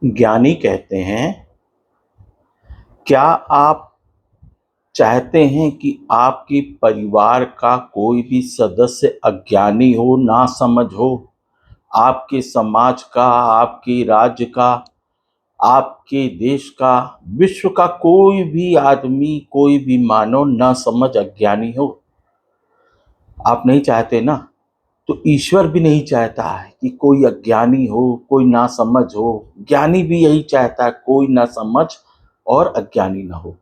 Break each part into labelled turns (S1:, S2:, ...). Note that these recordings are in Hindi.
S1: ज्ञानी कहते हैं, क्या आप चाहते हैं कि आपके परिवार का कोई भी सदस्य अज्ञानी हो, नासमझ हो? आपके समाज का, आपके राज्य का, आपके देश का, विश्व का कोई भी आदमी, कोई भी मानव नासमझ अज्ञानी हो? आप नहीं चाहते ना? तो ईश्वर भी नहीं चाहता है कि कोई अज्ञानी हो, कोई नासमझ हो। ज्ञानी भी यही चाहता है, कोई नासमझ और अज्ञानी ना हो।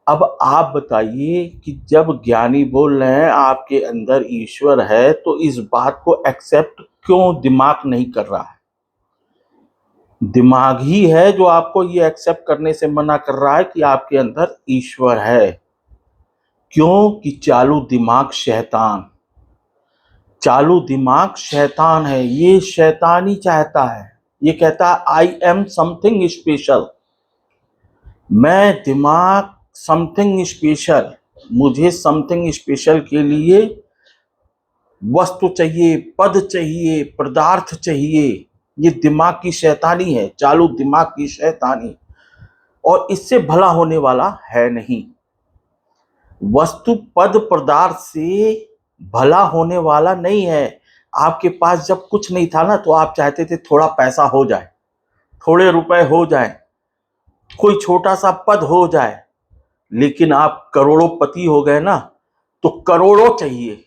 S1: अब आप बताइए कि जब ज्ञानी बोल रहे हैं आपके अंदर ईश्वर है, तो इस बात को एक्सेप्ट क्यों दिमाग नहीं कर रहा है? दिमाग ही है जो आपको ये एक्सेप्ट करने से मना कर रहा है कि आपके अंदर ईश्वर है। क्यों? कि चालू दिमाग शैतान है। ये शैतान ही चाहता है, ये कहता है आई एम समथिंग स्पेशल। मैं दिमाग समथिंग स्पेशल, मुझे समथिंग स्पेशल के लिए वस्तु चाहिए, पद चाहिए, पदार्थ चाहिए। ये दिमाग की शैतानी है, चालू दिमाग की शैतानी। और इससे भला होने वाला है नहीं। वस्तु पद पदार्थ से भला होने वाला नहीं है। आपके पास जब कुछ नहीं था ना, तो आप चाहते थे थोड़ा पैसा हो जाए, थोड़े रुपए हो जाए, कोई छोटा सा पद हो जाए। लेकिन आप करोड़ोंपति हो गए ना, तो करोड़ों चाहिए।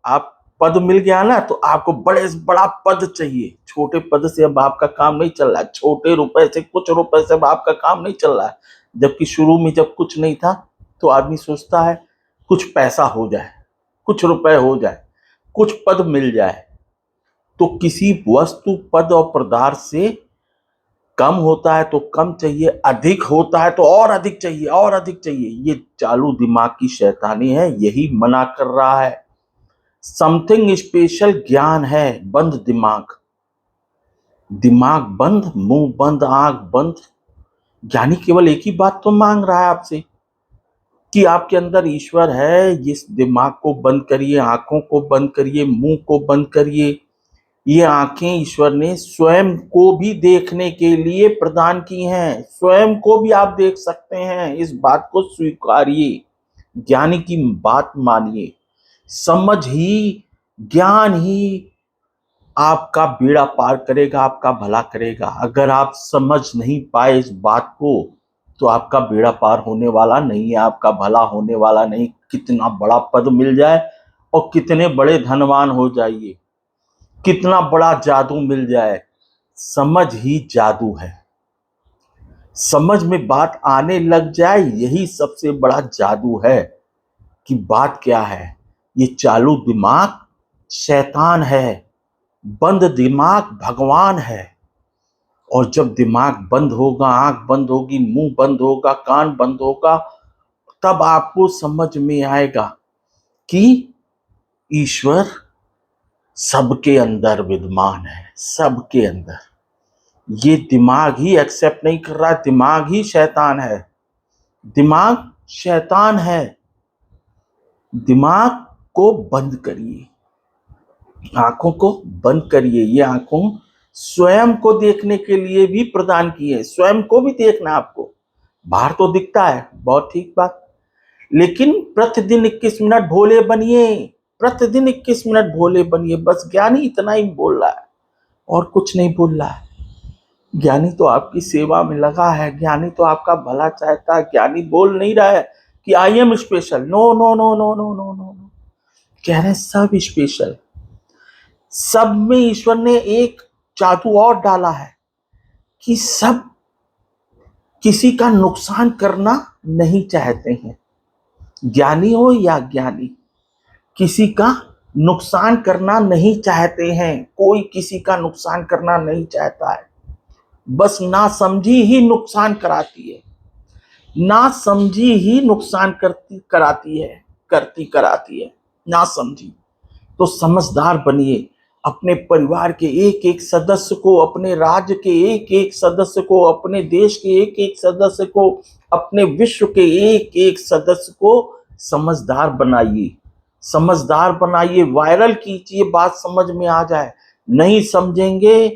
S1: आप पद मिल गया ना, तो आपको बड़े से बड़ा पद चाहिए। छोटे पद से अब आपका काम नहीं चल रहा है, छोटे रुपए से, कुछ रुपए से अब आपका काम नहीं चल रहा है। जबकि शुरू में जब कुछ नहीं था, तो आदमी सोचता है कुछ पैसा हो जाए, कुछ रुपए हो जाए, कुछ पद मिल जाए। तो किसी वस्तु, पद और पदार्थ से कम होता है तो कम चाहिए, अधिक होता है तो और अधिक चाहिए, और अधिक चाहिए। ये चालू दिमाग की शैतानी है, यही मना कर रहा है। समथिंग स्पेशल ज्ञान है, बंद दिमाग। दिमाग बंद, मुंह बंद, आंख बंद। ज्ञानी केवल एक ही बात तो मांग रहा है आपसे कि आपके अंदर ईश्वर है। इस दिमाग को बंद करिए, आंखों को बंद करिए, मुंह को बंद करिए। ये आंखें ईश्वर ने स्वयं को भी देखने के लिए प्रदान की हैं। स्वयं को भी आप देख सकते हैं, इस बात को स्वीकारिए। ज्ञानी की बात मानिए। समझ ही, ज्ञान ही आपका बेड़ा पार करेगा, आपका भला करेगा। अगर आप समझ नहीं पाए इस बात को, तो आपका बेड़ा पार होने वाला नहीं है, आपका भला होने वाला नहीं। कितना बड़ा पद मिल जाए और कितने बड़े धनवान हो जाइए, कितना बड़ा जादू मिल जाए, समझ ही जादू है। समझ में बात आने लग जाए, यही सबसे बड़ा जादू है। कि बात क्या है? ये चालू दिमाग शैतान है, बंद दिमाग भगवान है। और जब दिमाग बंद होगा, आंख बंद होगी, मुंह बंद होगा, कान बंद होगा, तब आपको समझ में आएगा कि ईश्वर सबके अंदर विद्यमान है, सबके अंदर। ये दिमाग ही एक्सेप्ट नहीं कर रहा, दिमाग ही शैतान है। दिमाग शैतान है। दिमाग को बंद करिए, आंखों को बंद करिए। ये आंखों स्वयं को देखने के लिए भी प्रदान की है, स्वयं को भी देखना आपको। बाहर तो दिखता है, बहुत ठीक बात, लेकिन प्रतिदिन 21 मिनट भोले बनिए। प्रतिदिन 21 मिनट भोले बनिए। बस ज्ञानी इतना ही बोल रहा है और कुछ नहीं बोल रहा है। ज्ञानी तो आपकी सेवा में लगा है, ज्ञानी तो आपका भला चाहता है। ज्ञानी बोल नहीं रहा है कि I am special. No no no no no no no no, कह रहे हैं सब स्पेशल। सब में ईश्वर ने एक जादू और डाला है कि सब किसी का नुकसान करना नहीं चाहते हैं। ज्ञानी हो या ज्ञानी, किसी का नुकसान करना नहीं चाहते हैं। कोई किसी का नुकसान करना नहीं चाहता है। बस नासमझी ही नुकसान कराती है, नासमझी ही नुकसान कराती है नासमझी। तो समझदार बनिए। अपने परिवार के एक एक सदस्य को, अपने राज्य के एक एक सदस्य को, अपने देश के एक एक सदस्य को, अपने विश्व के एक एक सदस्य को समझदार बनाइए। समझदार बनाइए, वायरल कीजिए, बात समझ में आ जाए। नहीं समझेंगे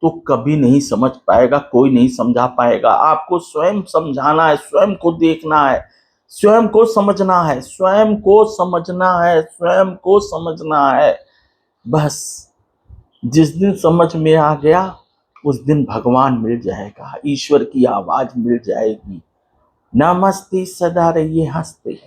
S1: तो कभी नहीं समझ पाएगा, कोई नहीं समझा पाएगा। आपको स्वयं समझाना है, स्वयं को देखना है, स्वयं को समझना है, स्वयं को समझना है, स्वयं को समझना है। बस जिस दिन समझ में आ गया उस दिन भगवान मिल जाएगा, ईश्वर की आवाज मिल जाएगी। नमस्ते, सदा रहिए हंसते।